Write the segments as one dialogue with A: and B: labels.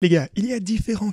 A: Les gars, il y a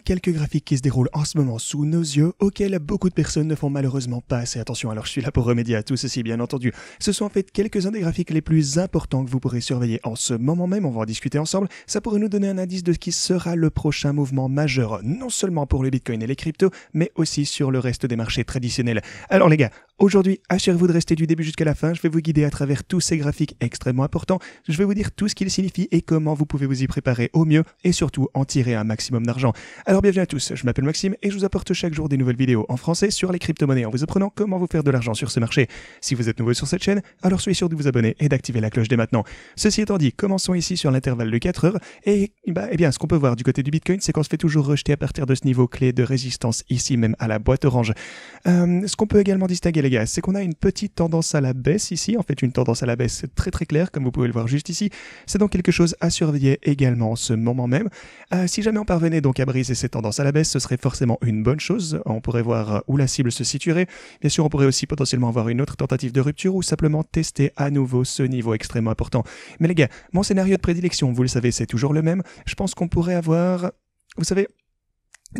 A: quelques graphiques qui se déroulent en ce moment sous nos yeux, auxquels beaucoup de personnes ne font malheureusement pas assez attention. Alors je suis là pour remédier à tout ceci, bien entendu. Ce sont en fait quelques-uns des graphiques les plus importants que vous pourrez surveiller en ce moment même. On va en discuter ensemble. Ça pourrait nous donner un indice de ce qui sera le prochain mouvement majeur, non seulement pour le Bitcoin et les cryptos, mais aussi sur le reste des marchés traditionnels. Alors les gars, aujourd'hui, assurez-vous de rester du début jusqu'à la fin. Je vais vous guider à travers tous ces graphiques extrêmement importants. Je vais vous dire tout ce qu'ils signifient et comment vous pouvez vous y préparer au mieux et surtout en tirer un maximum d'argent. Alors bienvenue à tous, je m'appelle Maxime et je vous apporte chaque jour des nouvelles vidéos en français sur les crypto-monnaies en vous apprenant comment vous faire de l'argent sur ce marché. Si vous êtes nouveau sur cette chaîne, alors soyez sûr de vous abonner et d'activer la cloche dès maintenant. Ceci étant dit, commençons ici sur l'intervalle de 4 heures et bien ce qu'on peut voir du côté du Bitcoin, c'est qu'on se fait toujours rejeter à partir de ce niveau clé de résistance ici même à la boîte orange. Ce qu'on peut également distinguer les gars, c'est qu'on a une petite tendance à la baisse ici, en fait une tendance à la baisse très très claire comme vous pouvez le voir juste ici. C'est donc quelque chose à surveiller également en ce moment même. Si jamais on parvenait donc à briser ces tendances à la baisse, ce serait forcément une bonne chose. On pourrait voir où la cible se situerait. Bien sûr, on pourrait aussi potentiellement avoir une autre tentative de rupture ou simplement tester à nouveau ce niveau extrêmement important. Mais les gars, mon scénario de prédilection, vous le savez, c'est toujours le même. Je pense qu'on pourrait avoir, vous savez,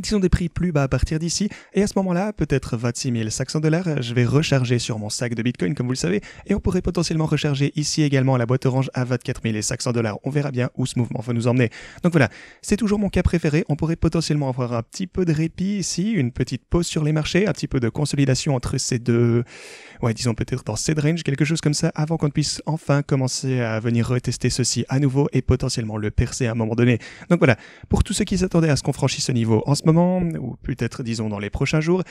A: disons des prix plus bas à partir d'ici, et à ce moment-là, peut-être 26 500 $, je vais recharger sur mon sac de Bitcoin, comme vous le savez, et on pourrait potentiellement recharger ici également la boîte orange à 24 500 $. On verra bien où ce mouvement va nous emmener. Donc voilà, c'est toujours mon cas préféré. On pourrait potentiellement avoir un petit peu de répit ici, une petite pause sur les marchés, un petit peu de consolidation entre ces deux, disons peut-être dans cette range, quelque chose comme ça, avant qu'on puisse enfin commencer à venir retester ceci à nouveau et potentiellement le percer à un moment donné. Donc voilà, pour tous ceux qui s'attendaient à ce qu'on franchisse ce niveau en ce moment, ou peut-être disons dans les prochains jours,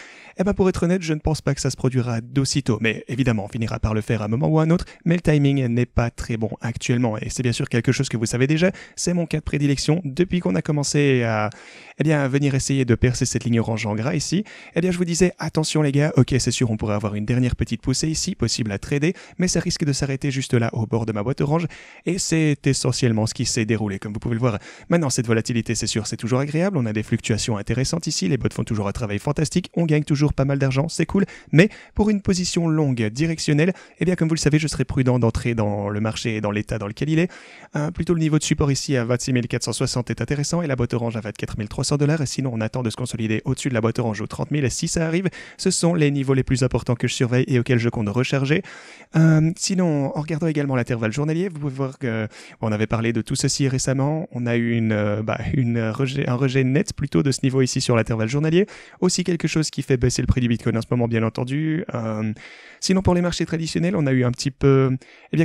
A: pour être honnête, je ne pense pas que ça se produira d'aussitôt, mais évidemment on finira par le faire à un moment ou à un autre, mais le timing n'est pas très bon actuellement, et c'est bien sûr quelque chose que vous savez déjà, c'est mon cas de prédilection, depuis qu'on a commencé à venir essayer de percer cette ligne orange en gras ici, je vous disais, attention les gars, ok c'est sûr on pourrait avoir une dernière petite poussée ici, possible à trader, mais ça risque de s'arrêter juste là au bord de ma boîte orange, et c'est essentiellement ce qui s'est déroulé, comme vous pouvez le voir. Maintenant cette volatilité c'est sûr c'est toujours agréable, on a des fluctuations intéressantes ici, les bots font toujours un travail fantastique, on gagne toujours pas mal d'argent, c'est cool, mais pour une position longue, directionnelle, comme vous le savez, je serais prudent d'entrer dans le marché et dans l'état dans lequel il est. Plutôt le niveau de support ici à 26 460 est intéressant et la boîte orange à 24 300 $, et sinon on attend de se consolider au-dessus de la boîte orange aux 30 000, et si ça arrive, ce sont les niveaux les plus importants que je surveille et auxquels je compte recharger. Sinon, en regardant également l'intervalle journalier, vous pouvez voir que on avait parlé de tout ceci récemment, on a eu un rejet net plutôt de ce niveau ici sur l'intervalle journalier, aussi quelque chose qui fait baisser le prix du Bitcoin en ce moment bien entendu. Sinon pour les marchés traditionnels, on a eu un petit peu,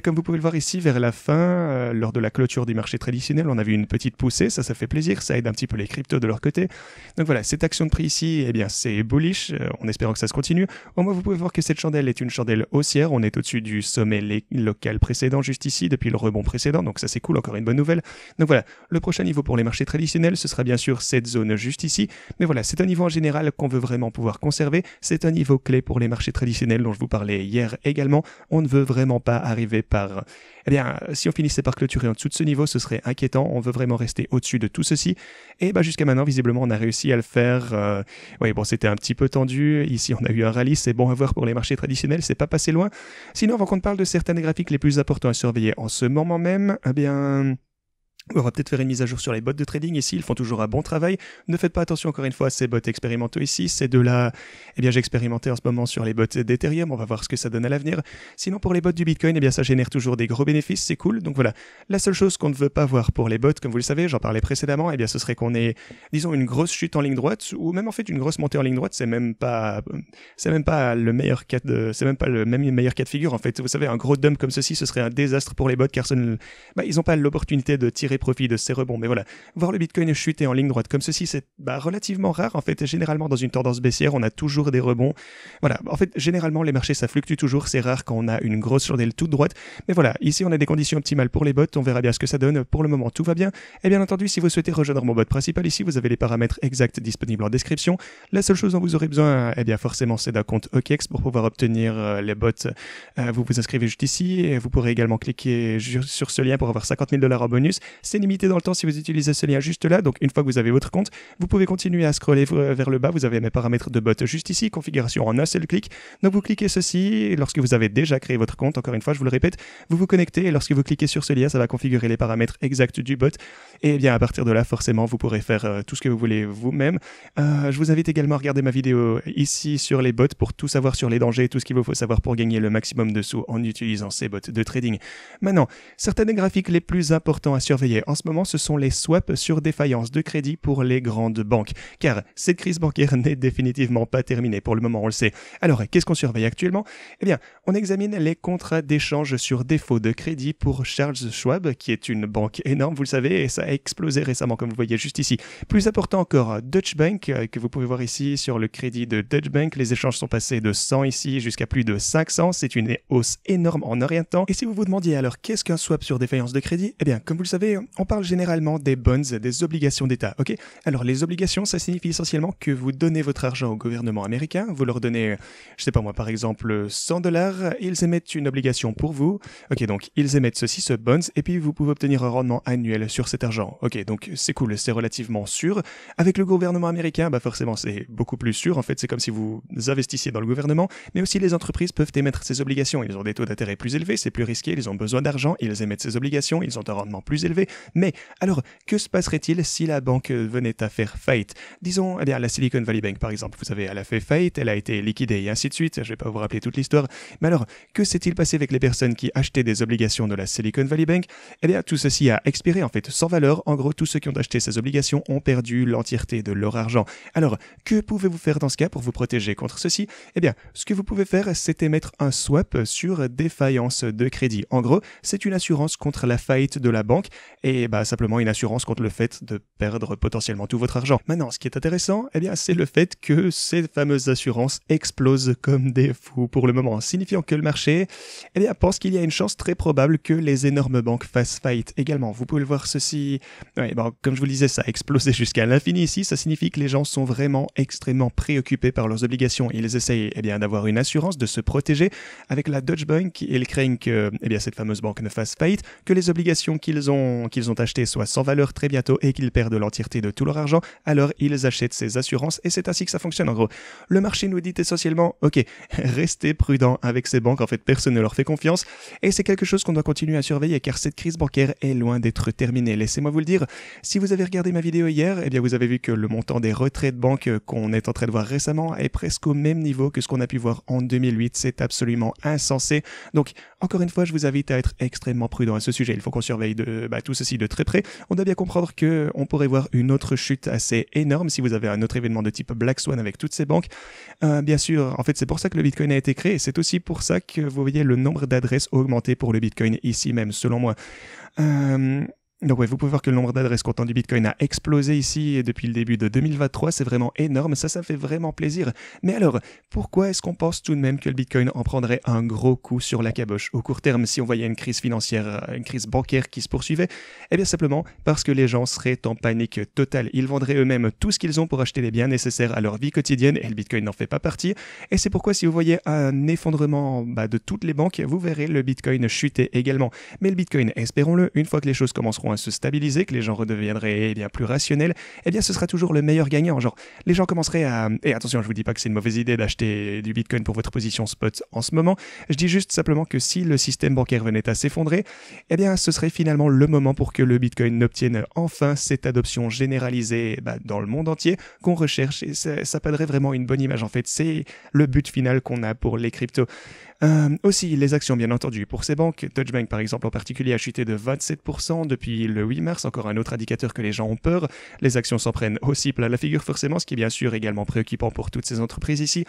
A: comme vous pouvez le voir ici vers la fin, lors de la clôture du marché traditionnel, on a vu une petite poussée, ça fait plaisir, ça aide un petit peu les cryptos de leur côté. Donc voilà, cette action de prix ici, c'est bullish, en espérant que ça se continue. Au moins vous pouvez voir que cette chandelle est une chandelle haussière, on est au-dessus du sommet local précédent juste ici, depuis le rebond précédent, donc ça c'est cool, encore une bonne nouvelle. Donc voilà, le prochain niveau pour les marchés traditionnels, ce sera bien sûr cette zone juste ici, mais voilà, c'est un niveau en général qu'on veut vraiment pouvoir conserver, c'est un niveau clé pour les marchés traditionnels dont je vous parlais hier également, on ne veut vraiment pas arriver par... si on finissait par clôturer en dessous de ce niveau, ce serait inquiétant, on veut vraiment rester au-dessus de tout ceci, et jusqu'à maintenant, visiblement, on a réussi à le faire. C'était un petit peu tendu, ici on a eu un rallye, c'est bon à voir pour les marchés traditionnels, c'est pas passé loin. Sinon, avant qu'on parle de certains graphiques les plus importants à surveiller en ce moment même, on va peut-être faire une mise à jour sur les bots de trading ici, ils font toujours un bon travail. Ne faites pas attention encore une fois à ces bots expérimentaux ici, ces deux-là, j'ai expérimenté en ce moment sur les bots d'Ethereum, on va voir ce que ça donne à l'avenir. Sinon pour les bots du Bitcoin, ça génère toujours des gros bénéfices, c'est cool. Donc voilà, la seule chose qu'on ne veut pas voir pour les bots, comme vous le savez, j'en parlais précédemment, ce serait qu'on ait, disons, une grosse chute en ligne droite, ou même en fait une grosse montée en ligne droite, c'est même pas le meilleur cas de figure en fait. Vous savez, un gros dump comme ceci, ce serait un désastre pour les bots, car ils n'ont pas l'opportunité de tirer profit de ces rebonds. Mais voilà, voir le Bitcoin chuter en ligne droite comme ceci, c'est relativement rare. En fait, généralement, dans une tendance baissière, on a toujours des rebonds. Voilà, en fait, généralement, les marchés, ça fluctue toujours. C'est rare quand on a une grosse chandelle toute droite. Mais voilà, ici, on a des conditions optimales pour les bots. On verra bien ce que ça donne. Pour le moment, tout va bien. Et bien entendu, si vous souhaitez rejoindre mon bot principal ici, vous avez les paramètres exacts disponibles en description. La seule chose dont vous aurez besoin, forcément, c'est d'un compte OKEx pour pouvoir obtenir les bots. Vous vous inscrivez juste ici et vous pourrez également cliquer sur ce lien pour avoir 50 000 $ en bonus. C'est limité dans le temps si vous utilisez ce lien juste là. Donc une fois que vous avez votre compte, vous pouvez continuer à scroller vers le bas. Vous avez mes paramètres de bot juste ici, configuration en un seul clic. Donc vous cliquez ceci et lorsque vous avez déjà créé votre compte, encore une fois je vous le répète, vous vous connectez et lorsque vous cliquez sur ce lien, ça va configurer les paramètres exacts du bot. Et bien à partir de là, forcément, vous pourrez faire tout ce que vous voulez vous-même. Je vous invite également à regarder ma vidéo ici sur les bots pour tout savoir sur les dangers et tout ce qu'il vous faut savoir pour gagner le maximum de sous en utilisant ces bots de trading. Maintenant, certains des graphiques les plus importants à surveiller en ce moment, ce sont les swaps sur défaillance de crédit pour les grandes banques. Car cette crise bancaire n'est définitivement pas terminée pour le moment, on le sait. Alors, qu'est-ce qu'on surveille actuellement? Eh bien, on examine les contrats d'échange sur défaut de crédit pour Charles Schwab, qui est une banque énorme, vous le savez, et ça a explosé récemment, comme vous voyez juste ici. Plus important encore, Deutsche Bank, que vous pouvez voir ici sur le crédit de Deutsche Bank. Les échanges sont passés de 100 ici jusqu'à plus de 500. C'est une hausse énorme en un rien de temps. Et si vous vous demandiez alors qu'est-ce qu'un swap sur défaillance de crédit? Eh bien, comme vous le savez, on parle généralement des bonds, des obligations d'État, ok? Alors, les obligations, ça signifie essentiellement que vous donnez votre argent au gouvernement américain, vous leur donnez, je sais pas moi, par exemple, $100, ils émettent une obligation pour vous. Ok, donc ils émettent ceci, ce bonds, et puis vous pouvez obtenir un rendement annuel sur cet argent. Ok, donc c'est cool, c'est relativement sûr. Avec le gouvernement américain, bah forcément c'est beaucoup plus sûr. En fait, c'est comme si vous investissiez dans le gouvernement, mais aussi les entreprises peuvent émettre ces obligations. Ils ont des taux d'intérêt plus élevés, c'est plus risqué, ils ont besoin d'argent, ils émettent ces obligations, ils ont un rendement plus élevé. Mais alors, que se passerait-il si la banque venait à faire faillite? Disons, eh bien, la Silicon Valley Bank par exemple, vous savez, elle a fait faillite, elle a été liquidée et ainsi de suite. Je vais pas vous rappeler toute l'histoire. Mais alors, que s'est-il passé avec les personnes qui achetaient des obligations de la Silicon Valley Bank? Eh bien, tout ceci a expiré en fait, sans valeur. En gros, tous ceux qui ont acheté ces obligations ont perdu l'entièreté de leur argent. Alors, que pouvez-vous faire dans ce cas pour vous protéger contre ceci? Eh bien, ce que vous pouvez faire, c'est émettre un swap sur défaillance de crédit. En gros, c'est une assurance contre la faillite de la banque et bah, simplement une assurance contre le fait de perdre potentiellement tout votre argent. Maintenant, ce qui est intéressant, eh bien, c'est le fait que ces fameuses assurances explosent comme des fous pour le moment, signifiant que le marché, eh bien, pense qu'il y a une chance très probable que les énormes banques fassent faillite également. Vous pouvez le voir ceci, ouais, bon, comme je vous le disais, ça a explosé jusqu'à l'infini ici, ça signifie que les gens sont vraiment extrêmement préoccupés par leurs obligations. Ils essayent eh bien, d'avoir une assurance, de se protéger avec la Deutsche Bank. Ils craignent que eh bien, cette fameuse banque ne fasse faillite, que les obligations qu'ils ont achetées soient sans valeur très bientôt et qu'ils perdent l'entièreté de tout leur argent. Alors ils achètent ces assurances et c'est ainsi que ça fonctionne en gros. Le marché nous dit essentiellement, ok, restez prudent avec ces banques, en fait personne ne leur fait confiance et c'est quelque chose qu'on doit continuer à surveiller car cette crise bancaire est loin d'être terminée. Laissez-moi vous le dire, si vous avez regardé ma vidéo hier, eh bien vous avez vu que le montant des retraits de banque qu'on est en train de voir récemment est presque au même niveau que ce qu'on a pu voir en 2008. C'est absolument insensé. Donc, encore une fois, je vous invite à être extrêmement prudent à ce sujet. Il faut qu'on surveille tout ceci de très près. On doit bien comprendre qu'on pourrait voir une autre chute assez énorme si vous avez un autre événement de type Black Swan avec toutes ces banques. Bien sûr, en fait, c'est pour ça que le Bitcoin a été créé. C'est aussi pour ça que vous voyez le nombre d'adresses augmenter pour le Bitcoin ici même, selon moi. Donc ouais, vous pouvez voir que le nombre d'adresses comptant du Bitcoin a explosé ici depuis le début de 2023, c'est vraiment énorme, ça me fait vraiment plaisir. Mais alors, pourquoi est-ce qu'on pense tout de même que le Bitcoin en prendrait un gros coup sur la caboche au court terme si on voyait une crise financière, une crise bancaire qui se poursuivait? Eh bien simplement parce que les gens seraient en panique totale. Ils vendraient eux-mêmes tout ce qu'ils ont pour acheter les biens nécessaires à leur vie quotidienne et le Bitcoin n'en fait pas partie. Et c'est pourquoi si vous voyez un effondrement de toutes les banques, vous verrez le Bitcoin chuter également. Mais le Bitcoin, espérons-le, une fois que les choses commenceront à se stabiliser, que les gens redeviendraient bien plus rationnels, eh bien ce sera toujours le meilleur gagnant. Genre, les gens commenceraient à... Et attention, je vous dis pas que c'est une mauvaise idée d'acheter du Bitcoin pour votre position spot en ce moment. Je dis juste simplement que si le système bancaire venait à s'effondrer, eh bien ce serait finalement le moment pour que le Bitcoin obtienne enfin cette adoption généralisée dans le monde entier qu'on recherche. Et ça perdrait vraiment une bonne image en fait. C'est le but final qu'on a pour les cryptos. Aussi, les actions, bien entendu. Pour ces banques, Deutsche Bank, par exemple, en particulier, a chuté de 27% depuis le 8 mars. Encore un autre indicateur que les gens ont peur. Les actions s'en prennent aussi plein la figure, forcément, ce qui est bien sûr également préoccupant pour toutes ces entreprises ici.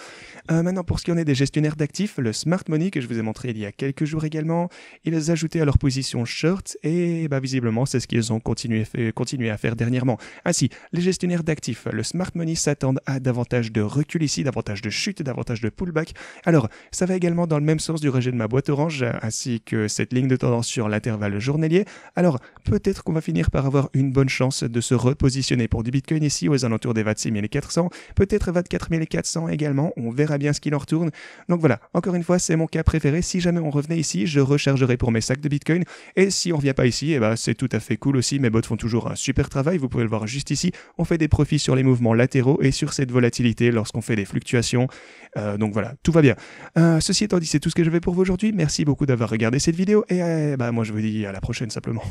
A: Maintenant, pour ce qui en est des gestionnaires d'actifs, le Smart Money, que je vous ai montré il y a quelques jours également, ils ajoutaient à leur position short et visiblement, c'est ce qu'ils ont continué à faire dernièrement. Ainsi, les gestionnaires d'actifs, le Smart Money s'attendent à davantage de recul ici, davantage de chute, davantage de pullback. Alors, ça va également dans dans le même sens du rejet de ma boîte orange, ainsi que cette ligne de tendance sur l'intervalle journalier. Alors, peut-être qu'on va finir par avoir une bonne chance de se repositionner pour du Bitcoin ici aux alentours des 26 400, peut-être 24 400 également, on verra bien ce qu'il en retourne. Donc voilà, encore une fois, c'est mon cas préféré. Si jamais on revenait ici, je rechargerai pour mes sacs de Bitcoin. Et si on revient pas ici, eh ben, c'est tout à fait cool aussi. Mes bots font toujours un super travail. Vous pouvez le voir juste ici. On fait des profits sur les mouvements latéraux et sur cette volatilité lorsqu'on fait des fluctuations. Donc voilà, tout va bien. Ceci étant dit, c'est tout ce que j'avais pour vous aujourd'hui. Merci beaucoup d'avoir regardé cette vidéo. Et moi, je vous dis à la prochaine simplement.